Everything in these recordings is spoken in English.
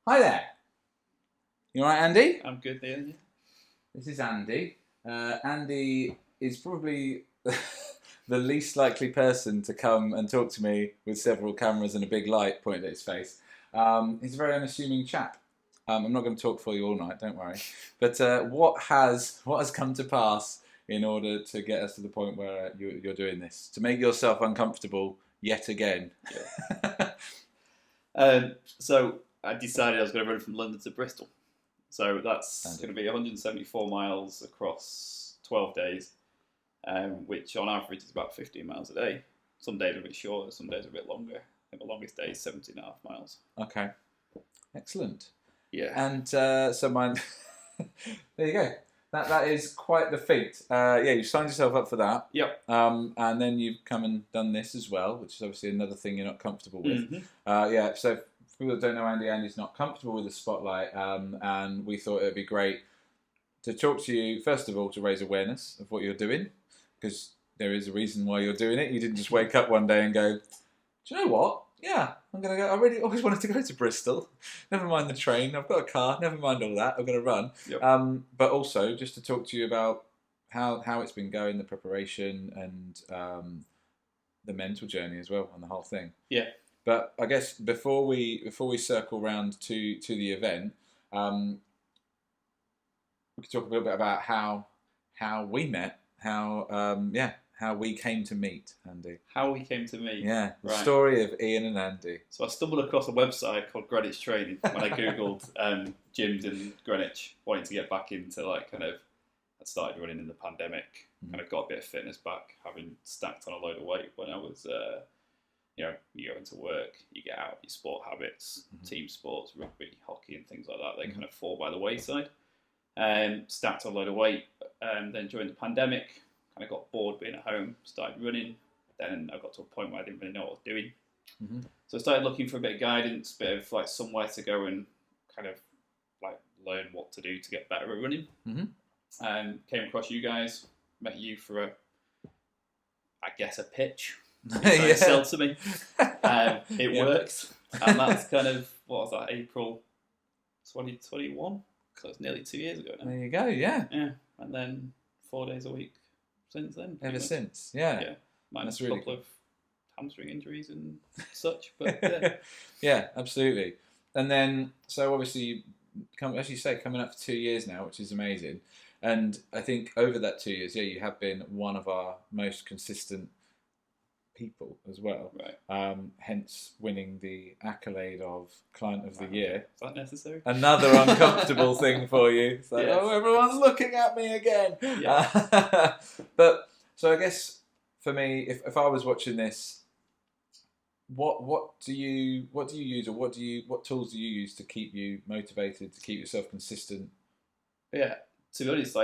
Hi there. You all right, Andy? I'm good there. Yeah. This is Andy. Andy is probably the least likely person to come and talk to me with several cameras and a big light pointed at his face. He's a very unassuming chap. I'm not going to talk for you all night, don't worry. But what has come to pass in order to get us to the point where you're doing this? To make yourself uncomfortable yet again? Yeah. So I decided I was going to run from London to Bristol. So that's going to be 174 miles across 12 days, which on average is about 15 miles a day. Some days are a bit shorter, some days are a bit longer. I think the longest day is 17.5 miles. Okay. Excellent. Yeah. And so mine, there you go. That is quite the feat. You signed yourself up for that. Yep. And then you've come and done this as well, which is obviously another thing you're not comfortable with. Mm-hmm. So for people that don't know Andy's not comfortable with the spotlight, and we thought it would be great to talk to you, first of all, to raise awareness of what you're doing, because there is a reason why you're doing it. You didn't just wake up one day and go, do you know what? Yeah, I'm going to go. I really always wanted to go to Bristol. Never mind the train. I've got a car. Never mind all that. I'm going to run. Yep. But also just to talk to you about how it's been going, the preparation, and the mental journey as well, and the whole thing. Yeah. But I guess before we circle round to the event, we could talk a little bit about how we met, how we came to meet, Andy. How we came to meet. Yeah, the right. Story of Ian and Andy. So I stumbled across a website called Greenwich Training when I googled gyms in Greenwich, wanting to get back into I started running in the pandemic, kind of got a bit of fitness back, having stacked on a load of weight when I was, you go into work, you get out, your sport habits, team sports, rugby, hockey and things like that, they kind of fall by the wayside. Stacked on a load of weight, then during the pandemic, kind of got bored being at home, started running. Then I got to a point where I didn't really know what I was doing. Mm-hmm. So I started looking for a bit of guidance, a bit of somewhere to go and kind of learn what to do to get better at running. Mm-hmm. Came across you guys, met you for a pitch. Yeah. Sell to me. It worked. And that's kind of, what was that, April 2021? So it's nearly 2 years ago now. There you go, yeah. Yeah. And then 4 days a week since then. Ever since, yeah. Yeah. Minus really a couple of hamstring injuries and such, but yeah. Yeah, absolutely. And then, so obviously, as you say, coming up for 2 years now, which is amazing. And I think over that 2 years, you have been one of our most consistent people as well. Right. Hence winning the accolade of Client of the Year. Is that necessary? Another uncomfortable thing for you. It's like, yes. Oh, everyone's looking at me again. Yeah. But so I guess for me, if I was watching this, what do you use, or what tools do you use to keep you motivated, to keep yourself consistent? Yeah. To be honest,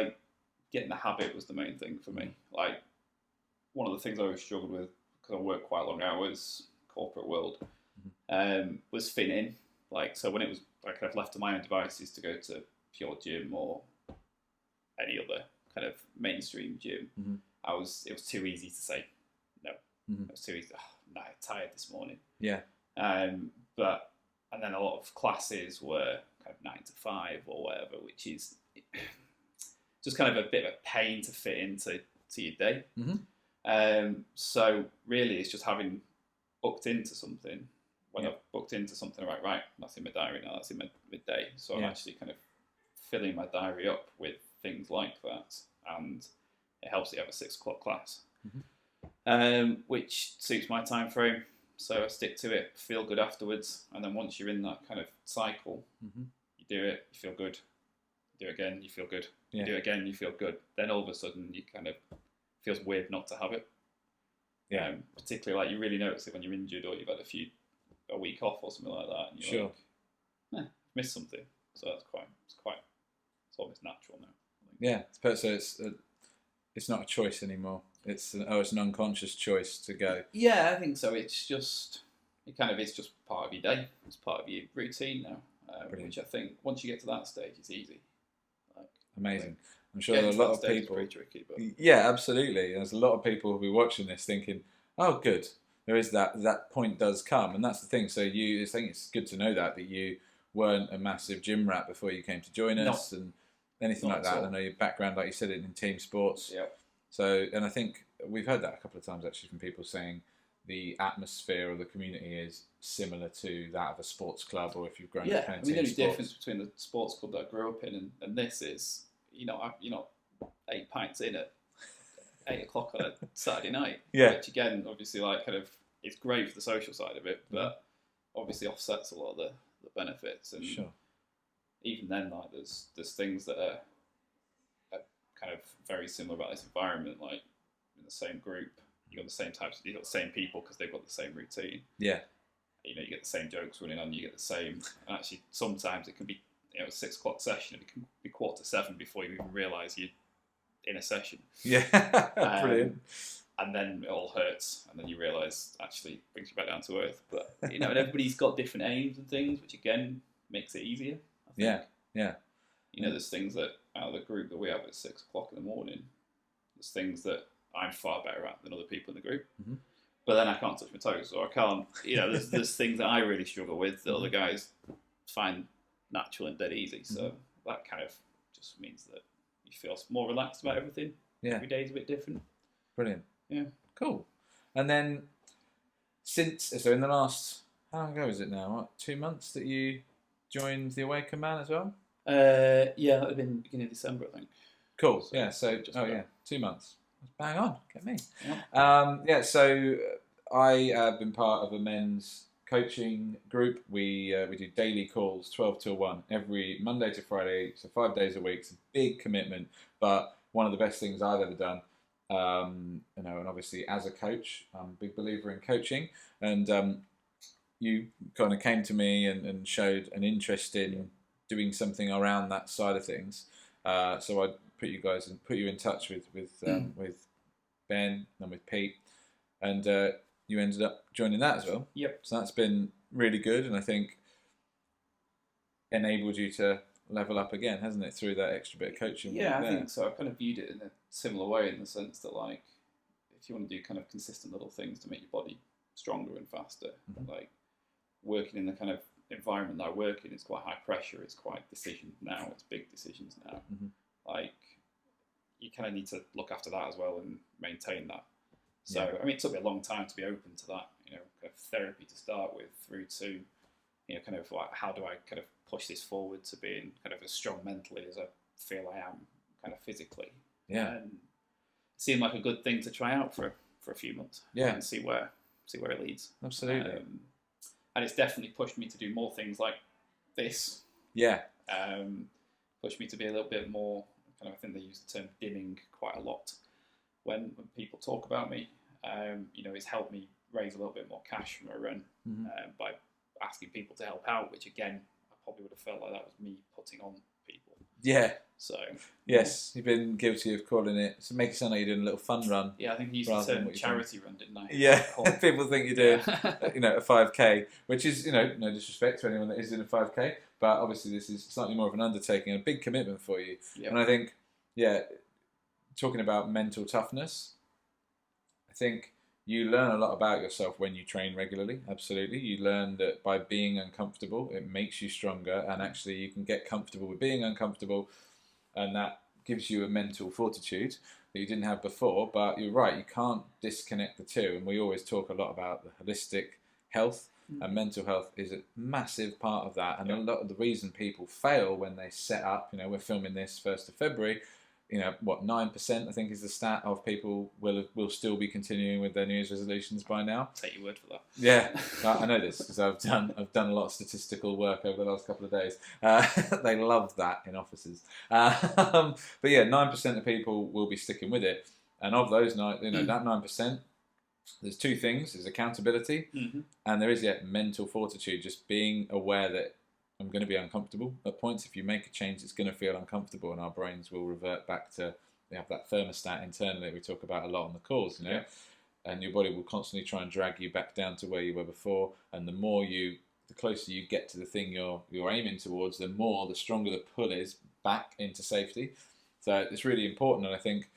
getting the habit was the main thing for me. One of the things I always struggled with, because I work quite long hours, corporate world, was fitting in. So when it was I kind of left to my own devices to go to pure gym or any other kind of mainstream gym, it was too easy to say no. It was too easy. No, I'm tired this morning. Yeah. And then a lot of classes were kind of 9 to 5 or whatever, which is just kind of a bit of a pain to fit into your day. So really it's just having booked into something. When I've booked into something, right, that's in my diary now, that's in my day. So I'm actually kind of filling my diary up with things like that, and it helps that you have a 6 o'clock class, which suits my time frame. So I stick to it, feel good afterwards, and then once you're in that kind of cycle, you do it, you feel good, you do it again, you feel good, you do it again, you feel good. Then all of a sudden you kind of feels weird not to have it. Yeah. Particularly you really notice it when you're injured or you've had a week off or something like that, and you're missed something. So it's almost natural now. Yeah, so it's not a choice anymore. It's an unconscious choice to go. Yeah, I think so. It's just part of your day. It's part of your routine now, which I think once you get to that stage, it's easy. Amazing. I'm sure there are a lot of people. Pretty tricky, but yeah, absolutely. There's a lot of people who'll be watching this thinking, "Oh, good. There is that point does come," and that's the thing. So I think it's good to know that you weren't a massive gym rat before you came to join us, and anything Not like at that. all. I know your background, like you said, in team sports. Yeah. So, and I think we've heard that a couple of times actually from people saying the atmosphere of the community is similar to that of a sports club, or if you've grown up playing The only team sports. difference between the sports club that I grew up in and this is, you're not 8 pints in at 8 o'clock on a Saturday night. Yeah. Which again, obviously, like kind of, it's great for the social side of it, but obviously offsets a lot of the benefits. And Sure. even then, like there's things that are kind of very similar about this environment. Like in the same group, you got the same types, you got the same people because they've got the same routine. Yeah. You get the same jokes running on. You get the same. And actually, sometimes it can be a 6 o'clock session, and it can be 6:45 before you even realise you're in a session. Yeah. Brilliant. And then it all hurts, and then you realise actually it brings you back down to earth. But and everybody's got different aims and things, which again makes it easier. I think. Yeah. There's things that out of the group that we have at 6 o'clock in the morning, there's things that I'm far better at than other people in the group. Mm-hmm. But then I can't touch my toes, or I can't. There's things that I really struggle with that other guys find natural and dead easy. So that kind of just means that you feel more relaxed about everything. Yeah. Every day's a bit different. Brilliant. Yeah. Cool. And then so in the last, how long ago is it now? What, 2 months that you joined the Awaken Man as well? That would have been beginning of December, I think. Cool. So, yeah. So 2 months. Bang on. Get me. Yeah. So I have been part of a men's coaching group. We do daily calls, 12 till 1, every Monday to Friday, so 5 days a week. It's a big commitment, but one of the best things I've ever done. And obviously as a coach, I'm a big believer in coaching, and you kind of came to me and showed an interest in doing something around that side of things. So I put you in touch with Ben and with Pete, and you ended up joining that as well. Yep. So that's been really good, and I think enabled you to level up again, hasn't it, through that extra bit of coaching? Yeah, I think so. I kind of viewed it in a similar way, in the sense that, like, if you want to do kind of consistent little things to make your body stronger and faster, like working in the kind of environment that I work in is quite high pressure. It's quite decisions now. It's big decisions now. Like, you kind of need to look after that as well and maintain that. So, I mean, it took me a long time to be open to that, kind of therapy to start with, through to, kind of like, how do I kind of push this forward to being kind of as strong mentally as I feel I am kind of physically. Yeah. And it seemed like a good thing to try out for a few months. Yeah. And see where it leads. Absolutely. And it's definitely pushed me to do more things like this. Yeah. Pushed me to be a little bit more, kind of, I think they use the term dimming quite a lot when people talk about me. It's helped me raise a little bit more cash from a run by asking people to help out, which again, I probably would have felt like that was me putting on people. Yeah. So yes, you've been guilty of calling it. So make it sound like you're doing a little fun run. Yeah, I think you used the term charity run, didn't I? Yeah, people think you're doing, a 5K, which is, no disrespect to anyone that is in a 5K, but obviously this is slightly more of an undertaking, a big commitment for you. Yep. And I think, talking about mental toughness, I think you learn a lot about yourself when you train regularly. Absolutely. You learn that by being uncomfortable, it makes you stronger, and actually you can get comfortable with being uncomfortable, and that gives you a mental fortitude that you didn't have before. But you're right, you can't disconnect the two, and we always talk a lot about the holistic health, and mental health is a massive part of that. And a lot of the reason people fail when they set up, we're filming this 1st of February, 9% I think is the stat of people will still be continuing with their New Year's resolutions by now. Take your word for that. Yeah, I know this because I've done a lot of statistical work over the last couple of days. They love that in offices. But yeah, 9% of people will be sticking with it, and of those that 9%, there's two things: there's accountability, and there is mental fortitude. Just being aware that I'm going to be uncomfortable at points. If you make a change, it's going to feel uncomfortable, and our brains will revert back to, they have that thermostat internally we talk about a lot on the calls, and your body will constantly try and drag you back down to where you were before. And the closer you get to the thing you're aiming towards, the stronger the pull is back into safety. So it's really important, and I think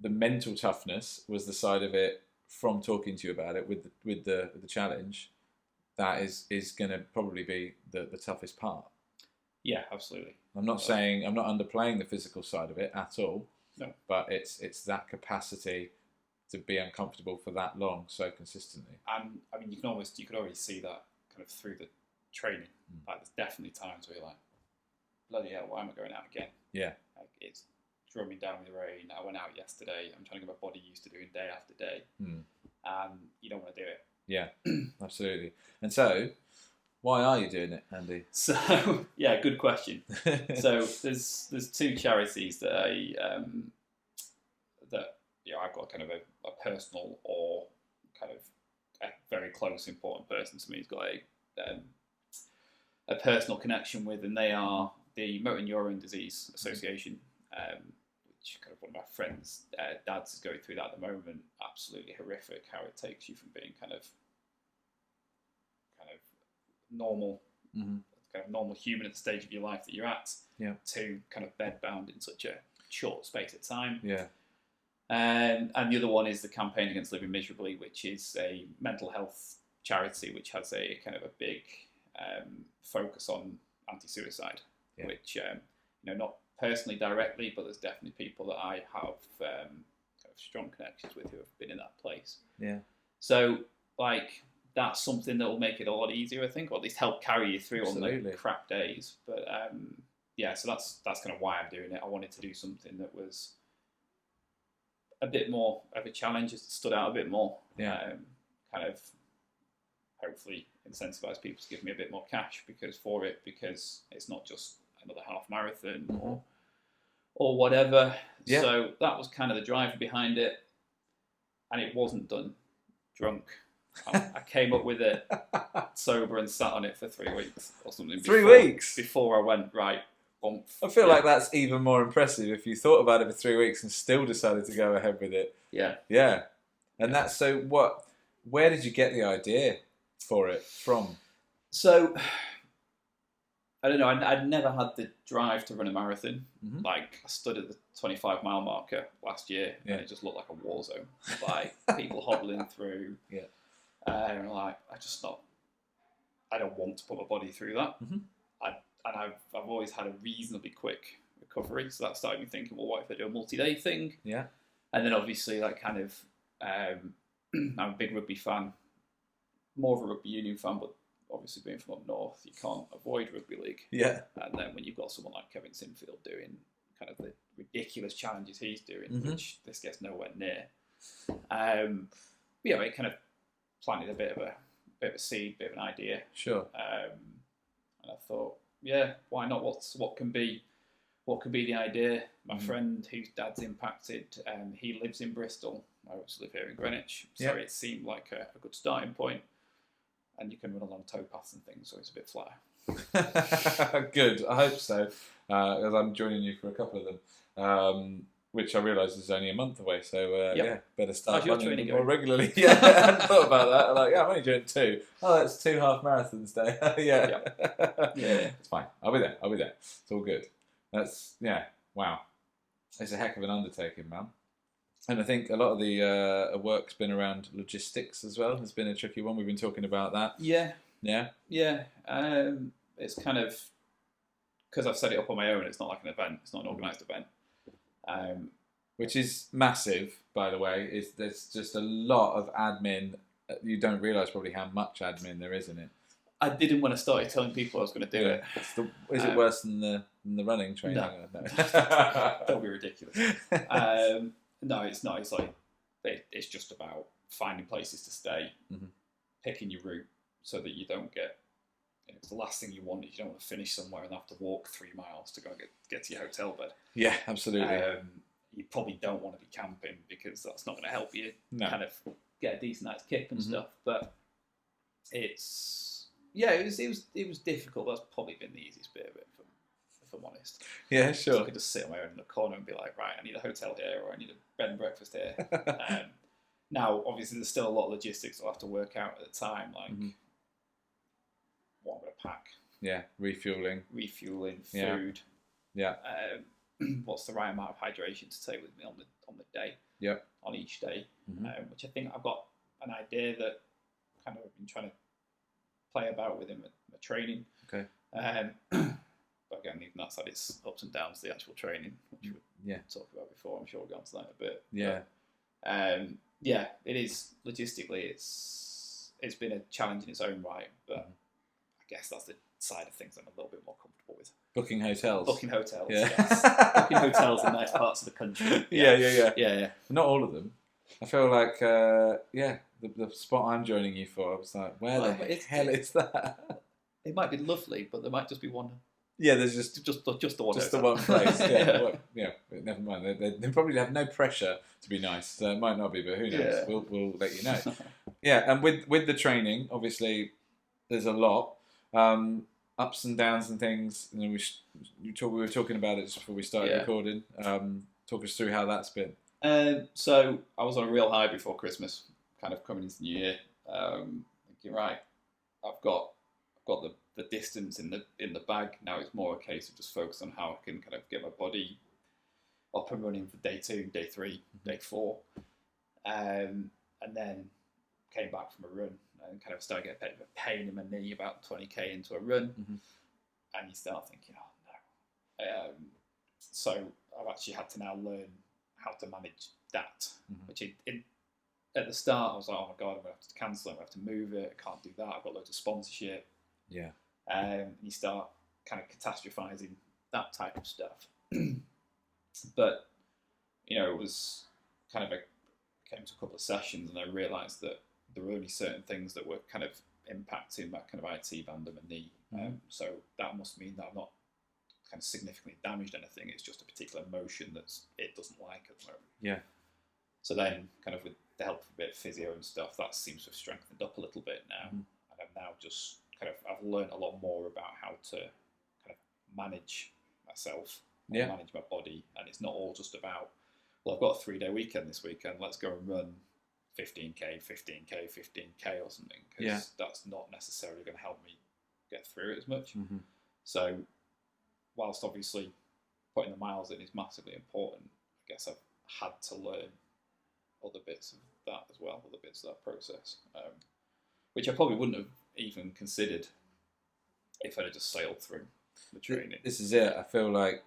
the mental toughness was the side of it from talking to you about it with the challenge. that is going to probably be the toughest part. Yeah, absolutely. I'm not underplaying the physical side of it at all. No. But it's that capacity to be uncomfortable for that long so consistently. And I mean, you could already see that kind of through the training. Like, there's definitely times where you're like, bloody hell, why am I going out again? Yeah. Like, it's drumming down with the rain. I went out yesterday. I'm trying to get my body used to doing day after day. And you don't want to do it. Yeah, absolutely. And so, why are you doing it, Andy? So, yeah, good question. So there's two charities that I've got kind of a personal or kind of a very close, important person to me who's got a personal connection with, and they are the Motor Neurone Disease Association, which kind of one of my friends' dads is going through that at the moment. Absolutely horrific how it takes you from being kind of normal, kind of normal human at the stage of your life that you're at, to kind of bedbound in such a short space of time. Yeah. And the other one is the Campaign Against Living Miserably, which is a mental health charity which has a kind of a big focus on anti-suicide, which not personally directly, but there's definitely people that I have kind of strong connections with who have been in that place. Yeah. So like, that's something that will make it a lot easier, I think, or at least help carry you through on the crap days. But so that's kind of why I'm doing it. I wanted to do something that was a bit more of a challenge, just stood out a bit more. Kind of hopefully incentivize people to give me a bit more cash because it's not just another half marathon or whatever. Yeah. So that was kind of the driver behind it, and it wasn't done drunk. I came up with it sober and sat on it for 3 weeks or something. 3 weeks? Before I went, right, bump. I feel like that's even more impressive if you thought about it for 3 weeks and still decided to go ahead with it. Yeah. Yeah. And that's so where did you get the idea for it from? So, I don't know, I'd never had the drive to run a marathon. Like, I stood at the 25-mile marker last year and it just looked like a war zone. Like, people hobbling through. Yeah. And like, I don't want to put my body through that. I've always had a reasonably quick recovery, so that started me thinking, well, what if I do a multi-day thing? Yeah. And then obviously, like, kind of, I'm a big rugby fan, more of a rugby union fan, but obviously being from up north, you can't avoid rugby league. Yeah. And then when you've got someone like Kevin Sinfield doing kind of the ridiculous challenges he's doing, which this gets nowhere near, it kind of planted a bit of a seed, bit of an idea. Sure. And I thought, why not? What can be the idea? My friend whose dad's impacted, he lives in Bristol. I also live here in Greenwich, so it seemed like a good starting point. And you can run along towpaths and things, so it's a bit flatter. Good, I hope so, as I'm joining you for a couple of them. Which I realise is only a month away, so better start running more regularly. I hadn't thought about that. I'm like, I'm only doing 2. Oh, that's 2 half marathons day. It's fine. I'll be there. It's all good. That's wow. It's a heck of an undertaking, man. And I think a lot of the work's been around logistics as well. It's been a tricky one. We've been talking about that. Yeah. It's kind of because I've set it up on my own. It's not like an event. It's not an organised event. Which is massive, by the way. There's just a lot of admin. You don't realise probably how much admin there is in it. I didn't when I started telling people I was going to do it. Is it worse than the running training? No. Don't be ridiculous. No, it's not. It's like it's just about finding places to stay, picking your route so that you don't get. It's the last thing you want is you don't want to finish somewhere and have to walk 3 miles to go and get to your hotel bed. Yeah, absolutely. You probably don't want to be camping because that's not going to help you kind of get a decent night's kip and stuff. But it was difficult. That's probably been the easiest bit of it, if I'm honest. Yeah, sure. So I could just sit on my own in the corner and be like, right, I need a hotel here or I need a bed and breakfast here. Now, obviously, there's still a lot of logistics I'll have to work out at the time, like. What I'm going to pack. Yeah, refueling, food. Yeah. What's the right amount of hydration to take with me on the day? Yeah. On each day, which I think I've got an idea that kind of I've been trying to play about with in my training. Okay. But again, even that's had its ups and downs, the actual training, which we'll talk about before. I'm sure we'll go on to that in a bit. Yeah. But, it is logistically. It's been a challenge in its own right, but I guess that's the side of things I'm a little bit more comfortable with. Booking hotels. Yeah. Yes. Booking hotels in nice parts of the country. Yeah. Not all of them. I feel like, the spot I'm joining you for, I was like, where the hell is that? It might be lovely, but there might just be one. Yeah, there's just the one. Just the hotel. one place. Yeah, never mind. They probably have no pressure to be nice, so it might not be, but who knows? Yeah. We'll let you know. Yeah, and with the training, obviously, there's a lot ups and downs and things. And we were talking about it just before we started recording. Talk us through how that's been. So I was on a real high before Christmas, kind of coming into the new year. Thinking, right, I've got the distance in the bag. Now it's more a case of just focus on how I can kind of get my body up and running for day 2, day 3, day 4, and then came back from a run and kind of started getting a bit of a pain in my knee about 20k into a run, and you start thinking, oh no. So I've actually had to now learn how to manage that, which at the start I was like, oh my god, I'm going to have to cancel it, I'm going to have to move it, I can't do that, I've got loads of sponsorship. Yeah. You start kind of catastrophizing that type of stuff. But, it was kind of came to a couple of sessions and I realised that there were only certain things that were kind of impacting that kind of IT band of my knee. So that must mean that I'm not kind of significantly damaged anything. It's just a particular motion that it doesn't like at the moment. Yeah. So then, kind of with the help of a bit of physio and stuff, that seems to have strengthened up a little bit now. And I'm now just I've learned a lot more about how to kind of manage myself, manage my body, and it's not all just about, well, I've got a 3-day weekend this weekend, let's go and run 15k or something, because that's not necessarily going to help me get through it as much. So whilst obviously putting the miles in is massively important, I guess I've had to learn other bits of that as well, other bits of that process, which I probably wouldn't have even considered if I'd have just sailed through the training. This is it. I feel like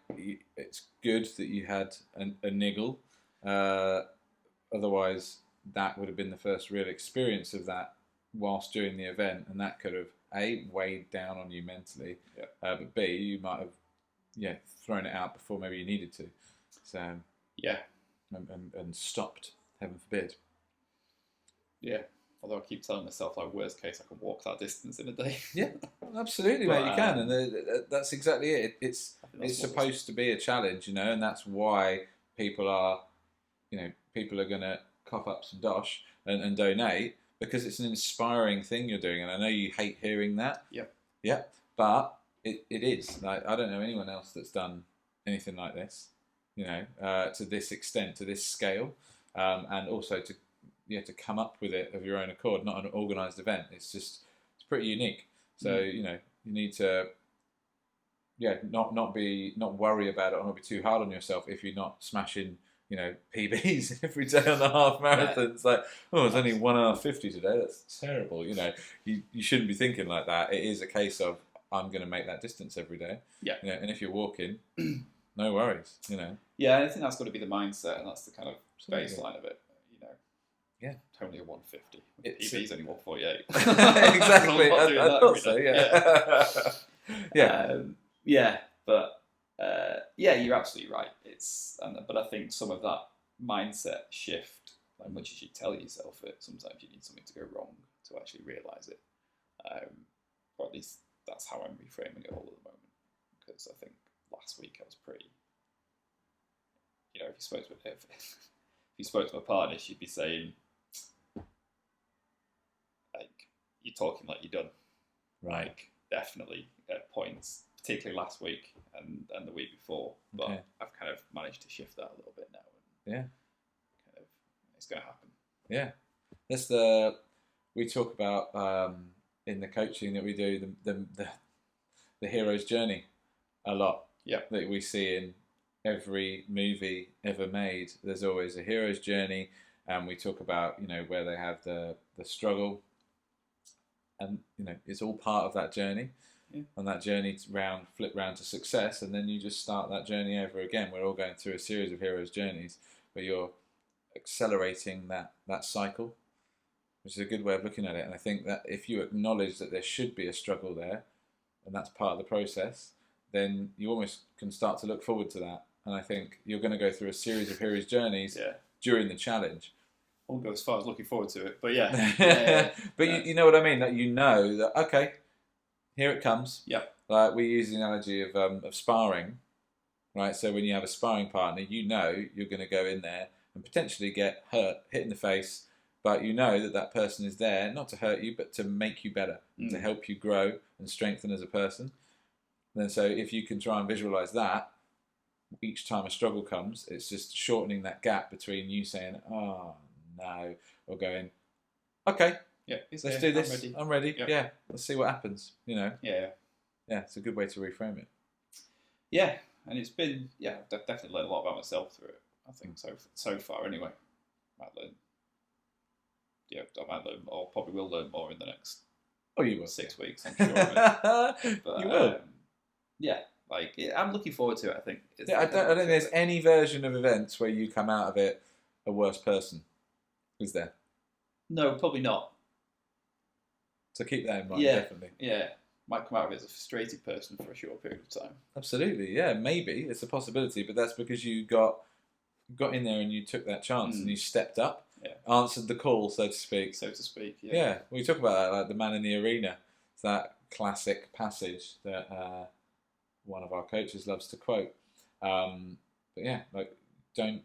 it's good that you had a niggle. Otherwise, that would have been the first real experience of that whilst doing the event, and that could have A, weighed down on you mentally, but B, you might have thrown it out before maybe you needed to. So and stopped, heaven forbid. Yeah. Although I keep telling myself, like, worst case, I can walk that distance in a day. Yeah, absolutely, mate, you can. And that's exactly it. It's supposed to be a challenge, and that's why people are going to cough up some dosh and donate, because it's an inspiring thing you're doing. And I know you hate hearing that. Yeah, but it is. Like, I don't know anyone else that's done anything like this, to this extent, to this scale, and also to come up with it of your own accord, not an organised event. It's pretty unique. So you need to not worry about it or not be too hard on yourself if you're not smashing PBs every day on the half marathon. It's like, oh, it's only 1 hour 50 today. That's terrible. You shouldn't be thinking like that. It is a case of, I'm going to make that distance every day. Yeah. And if you're walking, no worries. Yeah, I think that's got to be the mindset, and that's the kind of baseline of it. Yeah, only a 150. PB's only 148. Exactly. I thought so. Yeah. But you're absolutely right. But I think some of that mindset shift, as much as you tell yourself it, sometimes you need something to go wrong to actually realise it. Or at least that's how I'm reframing it all at the moment. Because I think last week I was pretty. If you spoke to my partner, she'd be saying, like, you're talking like you're done. Right. Like, definitely at points, particularly last week and the week before. But I've kind of managed to shift that a little bit now. And it's going to happen. Yeah. That's we talk about in the coaching that we do, the hero's journey a lot. Yeah. That we see in every movie ever made. There's always a hero's journey, and we talk about where they have the struggle, and it's all part of that journey. Yeah. And that journey flip round to success, and then you just start that journey over again. We're all going through a series of heroes' journeys, but you're accelerating that cycle, which is a good way of looking at it. And I think that if you acknowledge that there should be a struggle there, and that's part of the process, then you almost can start to look forward to that. And I think you're going to go through a series of heroes' journeys during the challenge. I won't go as far as looking forward to it, but yeah. But you know what I mean? That that, okay, here it comes. Yep. Like we use the analogy of sparring, right? So when you have a sparring partner, you're going to go in there and potentially get hurt, hit in the face, but that person is there not to hurt you, but to make you better, to help you grow and strengthen as a person. And so if you can try and visualize that, each time a struggle comes, it's just shortening that gap between you saying, oh no, or going, okay, let's do this. I'm ready. Yep. Yeah, let's see what happens. Yeah. It's a good way to reframe it. Yeah, and it's been I've definitely learned a lot about myself through it. I think so far anyway. I might learn, or probably will learn more in the next. Oh, you will. 6 weeks, I'm sure. Of it. But, you will. I'm looking forward to it. I think. I don't think there's any version of events where you come out of it a worse person. Is there? No, probably not. So keep that in mind, definitely. Yeah, might come out of it as a frustrated person for a short period of time. Absolutely, yeah, maybe it's a possibility, but that's because you got in there and you took that chance and you stepped up, answered the call, so to speak. Yeah. We talk about that, like the man in the arena. It's that classic passage that one of our coaches loves to quote. But yeah, like don't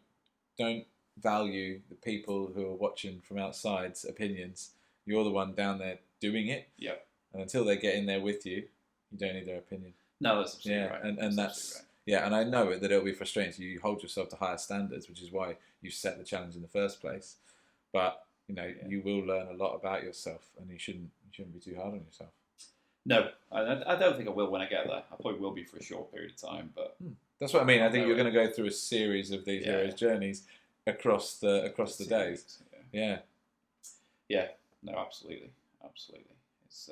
value the people who are watching from outside's opinions. You're the one down there doing it. Yeah. And until they get in there with you, you don't need their opinion. No, that's absolutely right. And that's right. And I know that it'll be frustrating. So you hold yourself to higher standards, which is why you set the challenge in the first place. But you will learn a lot about yourself, and you shouldn't be too hard on yourself. No, I don't think I will when I get there. I probably will be for a short period of time, but that's what I mean. I think you're going to go through a series of these heroes' journeys across the days. Yeah. No, absolutely. It's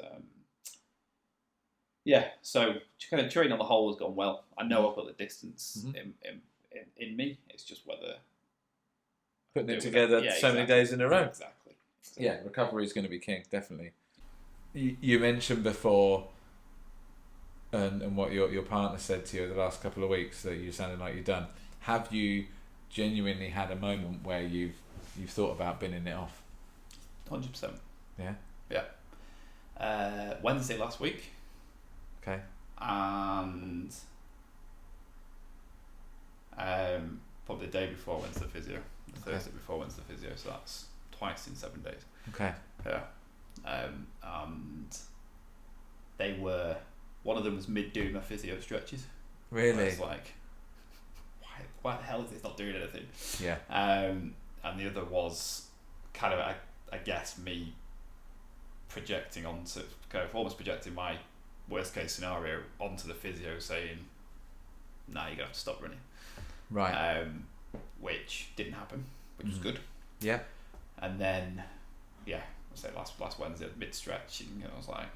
So kind of training on the whole has gone well. I know I've got the distance in me. It's just whether putting it together many days in a row. Exactly. Yeah, recovery is going to be king, definitely. You mentioned before, and what your partner said to you the last couple of weeks, that you sounded like you've done. Have you genuinely had a moment where you've thought about binning it off? 100%. Yeah. Wednesday last week. Okay. And probably the day before I went to the physio, the Thursday before I went to the physio. So that's twice in 7 days. Okay. Yeah. And they were. One of them was mid doing my physio stretches. Really? I was like, why the hell is this not doing anything? Yeah. And the other was kind of, I guess, me projecting almost projecting my worst case scenario onto the physio, saying, "Nah, you're gonna have to stop running." Right. Which didn't happen, which was good. Yeah. And then, I say last Wednesday mid stretch, and I was like,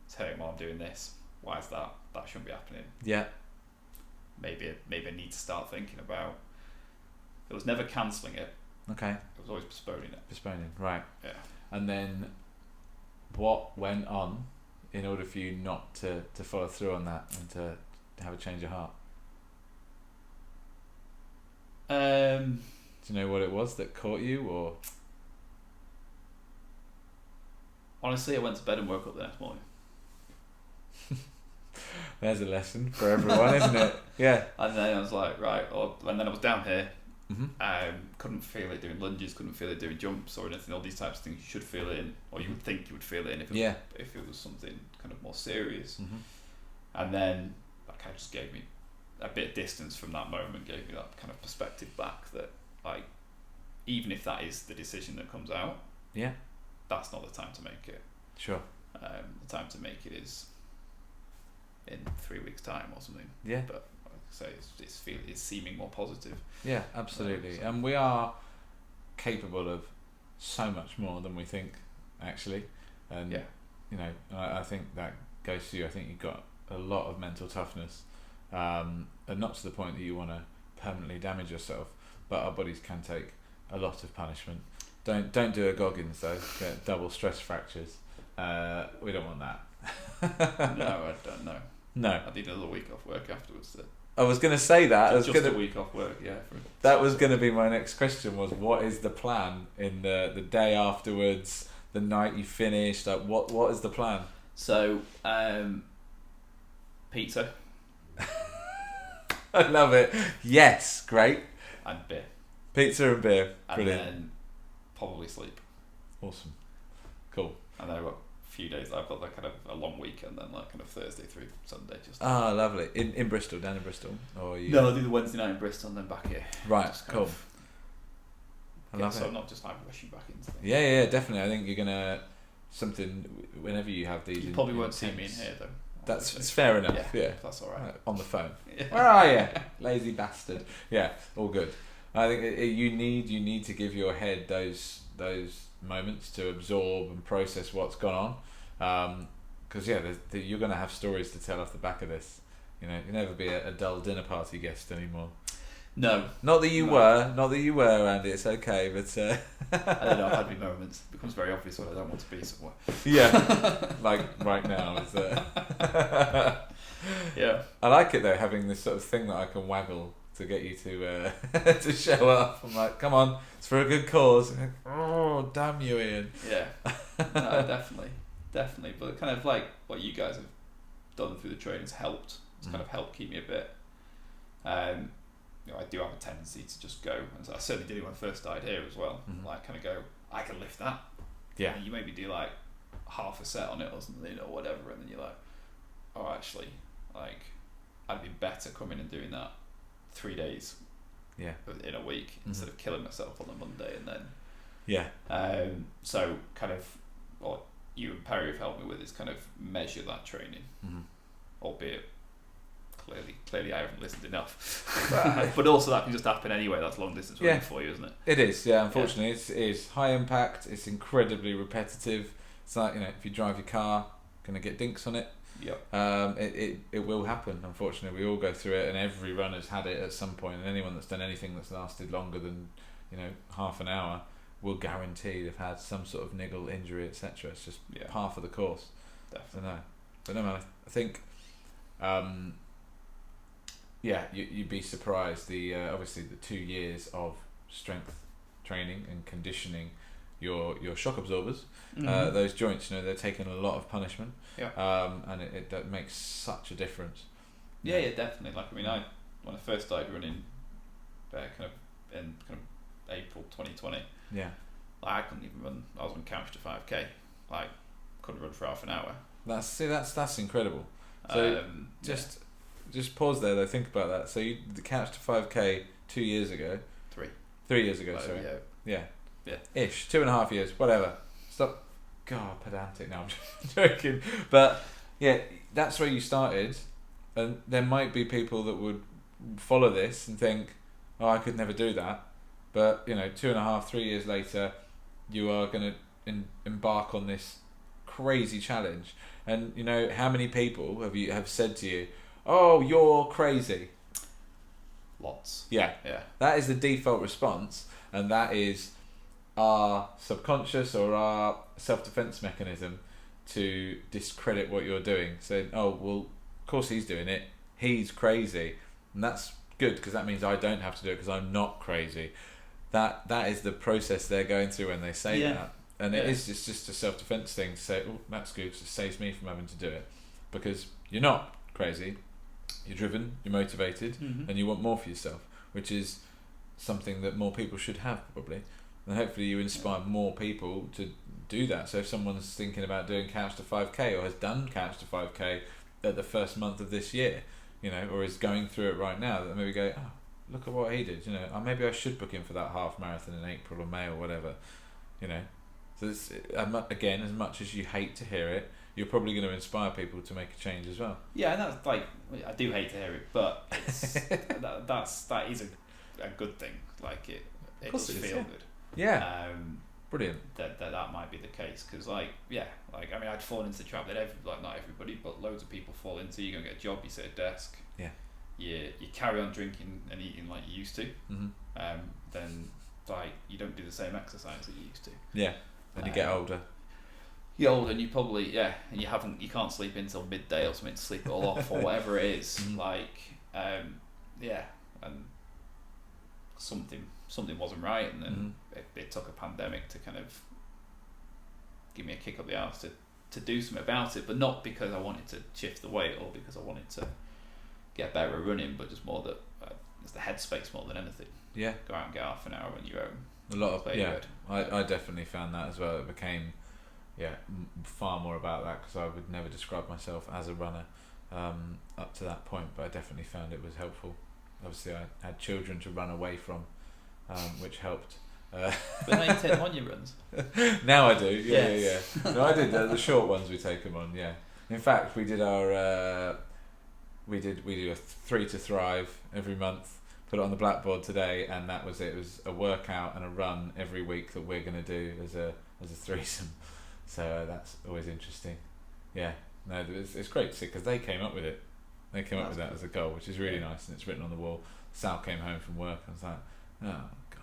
"It's hurting while I'm doing this. Why is that? That shouldn't be happening." Yeah. Maybe I need to start thinking about. It was never cancelling it. Okay. It was always postponing it. Postponing, right. Yeah. And then what went on in order for you not to follow through on that and to have a change of heart? Do you know what it was that caught you, or? Honestly, I went to bed and woke up the next morning. There's a lesson for everyone, isn't it? Yeah. And then I was like, right. And then I was down here. Couldn't feel it doing lunges, couldn't feel it doing jumps or anything. All these types of things you should feel it in, or you would think you would feel it in if it was something kind of more serious. And then that kind of just gave me a bit of distance from that moment, gave me that kind of perspective back that, like, even if that is the decision that comes out, that's not the time to make it. Sure. The time to make it is in 3 weeks' time or something. Yeah. But so it's seeming more positive. Yeah, absolutely. And we are capable of so much more than we think, actually. And Yeah. you know, I think that goes to you. I think you've got a lot of mental toughness, and not to the point that you want to permanently damage yourself, but our bodies can take a lot of punishment. Don't do a Goggins though. Get double stress fractures. We don't want that. No, I don't know. No. I need another week off work afterwards. I was going to say that. Just a week off work, yeah. That was going to be my next question. Was what is the plan in the day afterwards, the night you finish? Like what is the plan? So, pizza. I love it. Yes, great. And beer. Pizza and beer. Brilliant. And then probably sleep. Awesome. Cool. And then I've got a few days. I've got like kind of a long weekend, then like kind of Thursday through Sunday. Just Lovely. In Bristol, down in Bristol, or you? No, I do the Wednesday night in Bristol and then back here. Right. Cool. I love so it. I'm not just like rushing back into things. Yeah, definitely. I think you're gonna whenever you have these. You probably won't see me in here though. It's fair enough. Yeah. That's all right. On the phone. Yeah. Where are you, lazy bastard? Yeah, all good. I think you need to give your head those moments to absorb and process what's gone on, because you're going to have stories to tell off the back of this. You know, you'll never be a dull dinner party guest anymore. No, not that you were, Andy. It's okay, but I don't know. I've had my moments. It becomes very obvious when I don't want to be somewhere. Yeah, like right now. Yeah, I like it though, having this sort of thing that I can waggle to get you to to show up. I'm like, come on, it's for a good cause. Like, oh, damn you, Ian. Yeah, no, definitely. But kind of like what you guys have done through the training's helped. It's kind of helped keep me a bit. I do have a tendency to just go, and I certainly did it when I first started here as well. Like, kind of go, I can lift that. Yeah. And you maybe do like half a set on it or something, or whatever, and then you're like, oh, actually, like, I'd be better coming and doing that 3 days. Yeah. In a week instead of killing myself on a Monday and then. Yeah. So kind of what you and Perry have helped me with is kind of measure that training, albeit. Clearly, I haven't listened enough. But also, that can just happen anyway. That's long distance running for you, isn't it? It is. Yeah. Unfortunately, it is high impact. It's incredibly repetitive. It's like, if you drive your car, gonna get dinks on it. Yep. It will happen. Unfortunately, we all go through it, and every runner's had it at some point. And anyone that's done anything that's lasted longer than half an hour will guarantee they've had some sort of niggle, injury, etc. It's just par for the course. Definitely. But no, man, I think. You'd be surprised. Obviously the 2 years of strength training and conditioning your shock absorbers, those joints, they're taking a lot of punishment, and that makes such a difference. Yeah, definitely. Like, when I first started running, in April 2020, I couldn't even run. I was on couch to 5k, like couldn't run for half an hour. That's incredible. So just pause there though. Think about that. So you the couch to 5k 2 years ago. 3 years ago. Sorry. Yeah. Ish 2.5 years. Whatever. Stop. God, pedantic. No, I'm joking. But that's where you started, and there might be people that would follow this and think, "Oh, I could never do that." But 2.5, 3 years later, you are going to embark on this crazy challenge. And how many people have said to you, "Oh, you're crazy"? Lots. Yeah. That is the default response, and that is our subconscious or our self-defense mechanism to discredit what you're doing. Saying, "Oh, well, of course he's doing it. He's crazy," and that's good because that means I don't have to do it because I'm not crazy. That is the process they're going through when they say that. And it's just a self-defense thing to say, "Oh, that's good, it saves me from having to do it." Because you're not crazy, you're driven, you're motivated, and you want more for yourself, which is something that more people should have probably. And hopefully you inspire more people to do that. So if someone's thinking about doing couch to 5k or has done couch to 5k at the first month of this year, or is going through it right now, that maybe go, "Oh, look at what he did, maybe I should book him for that half marathon in April or May or whatever." So it's, again, as much as you hate to hear it, you're probably going to inspire people to make a change as well. Yeah, and that's like, I do hate to hear it, but it's, that is a good thing. Like, it does feel good. Yeah. Brilliant. that might be the case, because I mean, I'd fallen into the trap that not everybody, but loads of people fall into. You go and get a job, you sit at a desk, you carry on drinking and eating like you used to, then like you don't do the same exercise that you used to. Yeah, then you get older. You're older, and you probably and you can't sleep until midday or something to sleep it all off or whatever it is. And something wasn't right, and then it took a pandemic to kind of give me a kick up the arse to do something about it, but not because I wanted to shift the weight or because I wanted to get better at running, but just more that it's the headspace more than anything. Yeah, go out and get half an hour on your own. A lot of I definitely found that as well. It became far more about that, because I would never describe myself as a runner up to that point, but I definitely found it was helpful. Obviously I had children to run away from, which helped. But now you take them on your runs. Now I do. Yeah. No, I did the short ones. We take them on. Yeah. In fact, we did our we do a 3 to Thrive every month. Put it on the blackboard today, and that was it. It was a workout and a run every week that we're going to do as a threesome. So that's always interesting. Yeah. No, it's great to see, because they came up with it. They came up with that as a goal, which is really nice, and it's written on the wall. Sal came home from work and was like, oh God,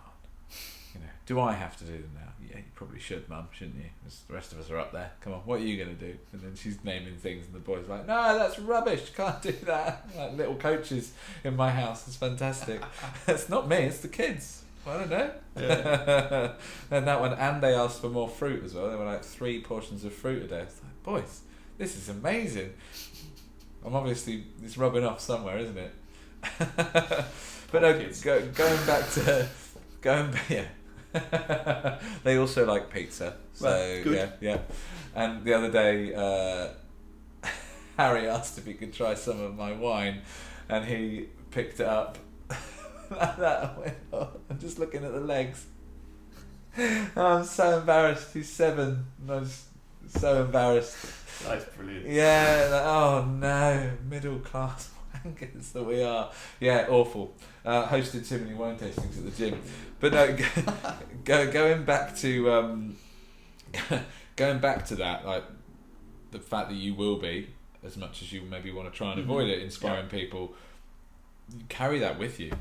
do I have to do them now? Yeah, you probably should, Mum, shouldn't you? Because the rest of us are up there. Come on, what are you going to do? And then she's naming things, and the boy's like, no, that's rubbish, can't do that. Like little coaches in my house, it's fantastic. It's not me, it's the kids. Well, I don't know. Yeah. And that one, and they asked for more fruit as well. They were like 3 portions of fruit a day. It's like, boys, this is amazing. It's rubbing off somewhere, isn't it? But no, going back. They also like pizza, so well, good. yeah. And the other day, Harry asked if he could try some of my wine, and he picked it up like that. I went, oh, I'm just looking at the legs. I'm so embarrassed. He's 7, and I was so embarrassed. That's brilliant. Yeah, oh no, middle class wankers that we are. Yeah, awful. Hosted too many wine tastings at the gym. But no, going back to that, like the fact that you will be, as much as you maybe want to try and avoid it, inspiring people, you carry that with you,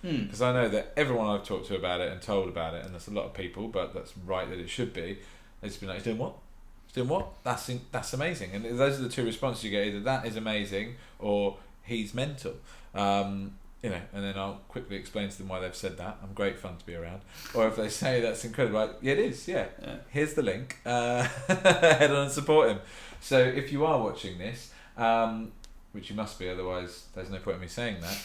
because I know that everyone I've talked to about it and told about it, and there's a lot of people, but that's right that it should be, it's been like, he's doing what? Doing what? That's amazing. And those are the 2 responses you get: either that is amazing or he's mental. And then I'll quickly explain to them why they've said that. I'm great fun to be around. Or if they say that's incredible, like, yeah, it is, yeah. Here's the link. Head on and support him. So if you are watching this, which you must be, otherwise there's no point in me saying that,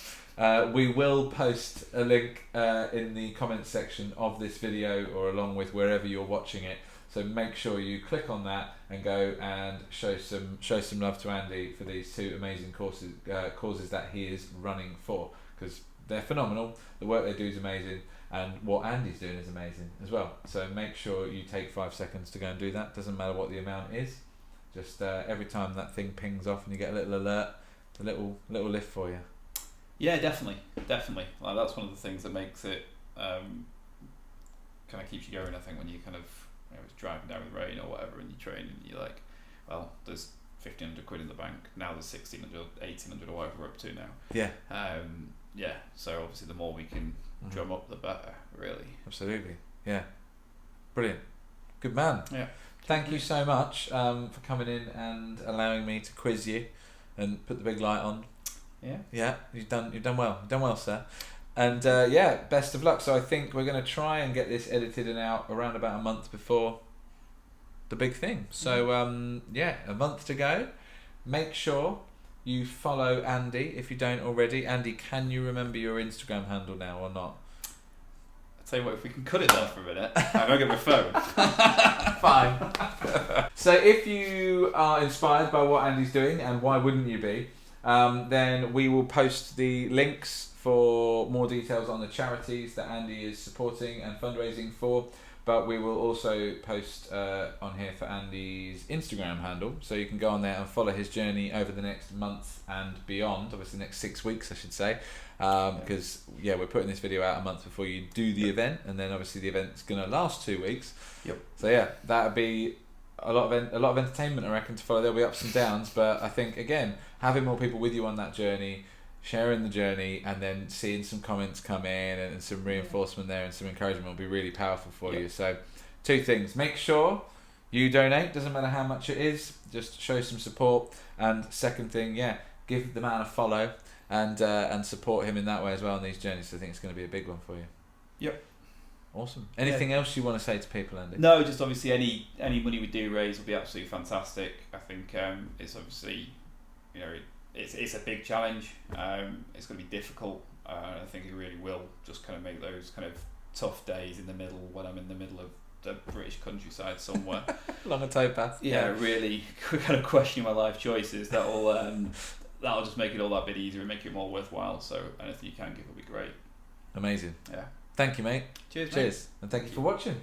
we will post a link in the comments section of this video, or along with wherever you're watching it. So make sure you click on that and go and show some love to Andy for these 2 amazing causes that he is running for, because they're phenomenal. The work they do is amazing, and what Andy's doing is amazing as well. So make sure you take 5 seconds to go and do that. Doesn't matter what the amount is. Just every time that thing pings off and you get a little alert, a little lift for you. Yeah, definitely. Like, that's one of the things that makes it kind of keeps you going. I think when you kind of driving down with rain or whatever, and you train, and you're like, well, there's 1,500 quid in the bank now. There's 1,600, 1,800, or whatever we're up to now. Yeah. So obviously, the more we can drum up, the better. Really. Absolutely. Yeah. Brilliant. Good man. Yeah. Thank you so much for coming in and allowing me to quiz you and put the big light on. Yeah. Yeah. You've done well. You've done well, sir. And best of luck. So I think we're going to try and get this edited and out around about a month before the big thing. So a month to go. Make sure you follow Andy if you don't already. Andy, can you remember your Instagram handle now or not? I'll tell you what, if we can cut it down for a minute, I'm going to get my phone. Fine. So if you are inspired by what Andy's doing, and why wouldn't you be, then we will post the links for more details on the charities that Andy is supporting and fundraising for. but we will also post on here for Andy's Instagram handle, so you can go on there and follow his journey over the next month and beyond, obviously the next 6 weeks I should say, because we're putting this video out a month before you do the event, and then obviously the event's going to last 2 weeks. So that would be a lot of entertainment, I reckon, to follow. There'll be ups and downs, but I think again, having more people with you on that journey, sharing the journey, and then seeing some comments come in and some reinforcement there and some encouragement will be really powerful for you. So 2 things: make sure you donate, doesn't matter how much it is, just show some support, and second thing, give the man a follow and support him in that way as well on these journeys. I think it's going to be a big one for you. Awesome. Anything else you want to say to people, Andy? No, just obviously any money we do raise will be absolutely fantastic. I think it's obviously, it's a big challenge. It's going to be difficult. I think it really will just kind of make those kind of tough days in the middle, when I'm in the middle of the British countryside somewhere. Along a towpath. Really kind of questioning my life choices. That'll just make it all that bit easier and make it more worthwhile. So anything you can give will be great. Amazing. Yeah. Thank you, mate. Cheers. And thank you for watching.